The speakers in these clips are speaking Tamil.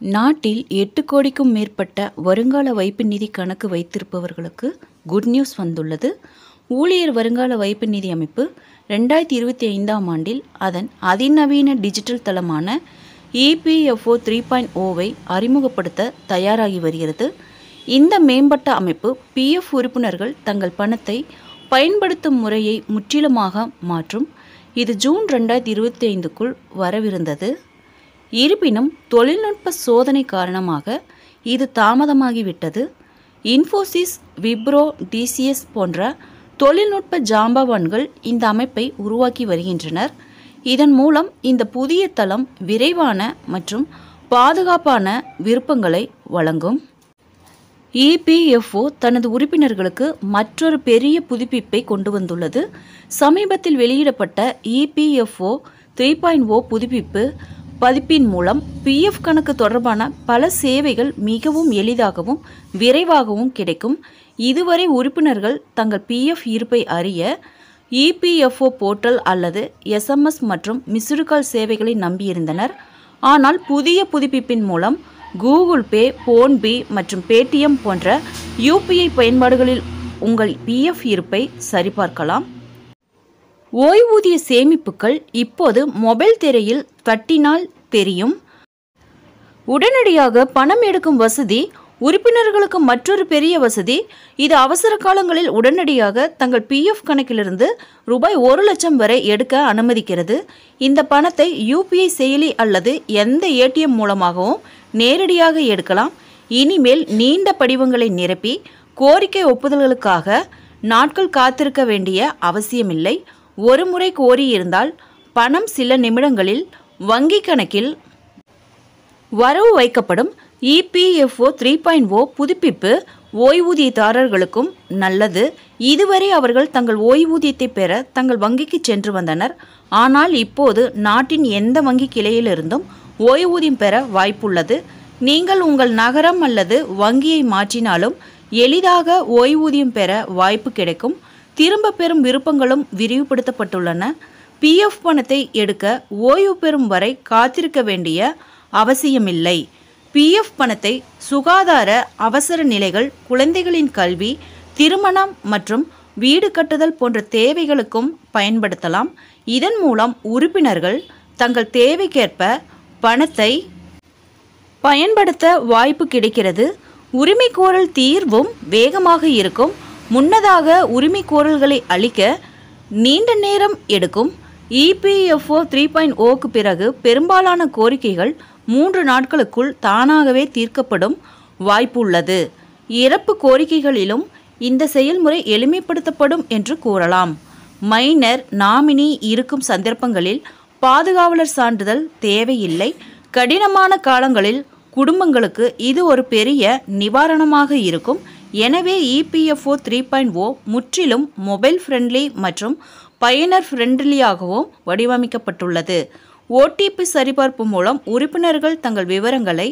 நாட்டில் 8 கோடிக்கும் மேற்பட்ட வருங்கால வைப்பு நிதி கணக்கு வைத்திருப்பவர்களுக்கு குட் நியூஸ் வந்துள்ளது. ஊழியர் வருங்கால வைப்பு நிதி அமைப்பு 2025ஆம் ஆண்டில் அதன் அதிநவீன டிஜிட்டல் தளமான EPFO 3.0வை அறிமுகப்படுத்த தயாராகி வருகிறது. இந்த மேம்பட்ட அமைப்பு PF உறுப்பினர்கள் தங்கள் பணத்தை பயன்படுத்தும் முறையை முற்றிலுமாக மாற்றும். இது ஜூன் 2025க்குள் வரவிருந்தது. இருப்பினும் தொழில்நுட்ப சோதனை காரணமாக இது தாமதமாகிவிட்டது. இன்ஃபோசிஸ், விப்ரோ, TCS போன்ற தொழில்நுட்ப ஜாம்பவான்கள் இந்த அமைப்பை உருவாக்கி வருகின்றனர். இதன் மூலம் இந்த புதிய தளம் விரைவான மற்றும் பாதுகாப்பான விருப்பங்களை வழங்கும். EPFO தனது உறுப்பினர்களுக்கு மற்றொரு பெரிய புதுப்பிப்பை கொண்டு வந்துள்ளது. சமீபத்தில் வெளியிடப்பட்ட EPFO 3.0 புதுப்பிப்பு பதிப்பின் மூலம் PF கணக்கு தொடர்பான பல சேவைகள் மிகவும் எளிதாகவும் விரைவாகவும் கிடைக்கும். இதுவரை உறுப்பினர்கள் தங்கள் PF இருப்பை அறிய EPFO போர்ட்டல் அல்லது SMS மற்றும் மிஸ்டு கால் சேவைகளை நம்பியிருந்தனர். ஆனால் புதிய புதுப்பிப்பின் மூலம் கூகுள் பே, போன்பே மற்றும் பேடிஎம் போன்ற UPI பயன்பாடுகளில் உங்கள் PF இருப்பை சரிபார்க்கலாம். ஓய்வூதிய சேமிப்புகள் இப்போது மொபைல் திரையில் தட்டினால் தெரியும். உடனடியாக பணம் எடுக்கும் வசதி உறுப்பினர்களுக்கு மற்றொரு பெரிய வசதி. இது அவசர காலங்களில் உடனடியாக தங்கள் PF கணக்கிலிருந்து ரூபாய் 1 லட்சம் வரை எடுக்க அனுமதிக்கிறது. இந்த பணத்தை UPI செயலி அல்லது எந்த ATM மூலமாகவும் நேரடியாக எடுக்கலாம். இனிமேல் நீண்ட படிவங்களை நிரப்பி கோரிக்கை ஒப்புதல்களுக்காக நாட்கள் காத்திருக்க வேண்டிய அவசியமில்லை. ஒரு முறை கோரியிருந்தால் பணம் சில நிமிடங்களில் வங்கி கணக்கில் வரவு வைக்கப்படும். EPFO 3.0 புதுப்பிப்பு ஓய்வூதியதாரர்களுக்கும் நல்லது. இதுவரை அவர்கள் தங்கள் ஓய்வூதியத்தை பெற தங்கள் வங்கிக்கு சென்று வந்தனர். ஆனால் இப்போது நாட்டின் எந்த வங்கி கிளையிலிருந்தும் ஓய்வூதியம் பெற வாய்ப்புள்ளது. நீங்கள் உங்கள் நகரம் அல்லது வங்கியை மாற்றினாலும் எளிதாக ஓய்வூதியம் பெற வாய்ப்பு கிடைக்கும். திரும்ப பெறும் விருப்பங்களும் விரிவுபடுத்தப்பட்டுள்ளன. PF பணத்தை எடுக்க ஓய்வு பெறும் வரை காத்திருக்க வேண்டிய அவசியமில்லை. PF பணத்தை சுகாதார அவசர நிலைகள், குழந்தைகளின் கல்வி, திருமணம் மற்றும் வீடு கட்டுதல் போன்ற தேவைகளுக்கும் பயன்படுத்தலாம். இதன் மூலம் உறுப்பினர்கள் தங்கள் தேவைக்கேற்ப பணத்தை பயன்படுத்த வாய்ப்பு கிடைக்கிறது. உரிமைகோரல் தீர்வும் வேகமாக இருக்கும். முன்னதாக உரிமைகோரல்களை அளிக்க நீண்ட நேரம் எடுக்கும். EPFO 3.0க்கு பிறகு பெரும்பாலான கோரிக்கைகள் 3 நாட்களுக்குள் தானாகவே தீர்க்கப்படும் வாய்ப்பு உள்ளது. இறப்பு கோரிக்கைகளிலும் இந்த செயல்முறை எளிமைப்படுத்தப்படும் என்று கூறலாம். மைனர் நாமினி இருக்கும் சந்தர்ப்பங்களில் பாதுகாவலர் சான்றிதழ் தேவையில்லை. கடினமான காலங்களில் குடும்பங்களுக்கு இது ஒரு பெரிய நிவாரணமாக இருக்கும். எனவே EPFO 3.0 முற்றிலும் மொபைல் ஃப்ரெண்ட்லி மற்றும் பயனர் ஃப்ரெண்ட்லியாகவும் வடிவமைக்கப்பட்டுள்ளது. OTP சரிபார்ப்பு மூலம் உறுப்பினர்கள் தங்கள் விவரங்களை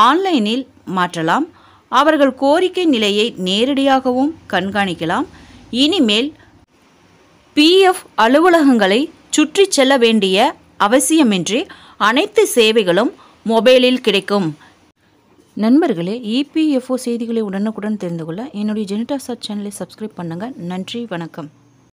ஆன்லைனில் மாற்றலாம். அவர்கள் கோரிக்கை நிலையை நேரடியாகவும் கண்காணிக்கலாம். இனிமேல் PF அலுவலகங்களை சுற்றி செல்ல வேண்டிய அவசியமின்றி அனைத்து சேவைகளும் மொபைலில் கிடைக்கும். நண்பர்களே, EPFO செய்திகளை உடனுக்குடன் தெரிந்து கொள்ள என்னுடைய ஜெனிடா சர்ச் சேனலை சப்ஸ்கிரைப் பண்ணுங்கள். நன்றி, வணக்கம்.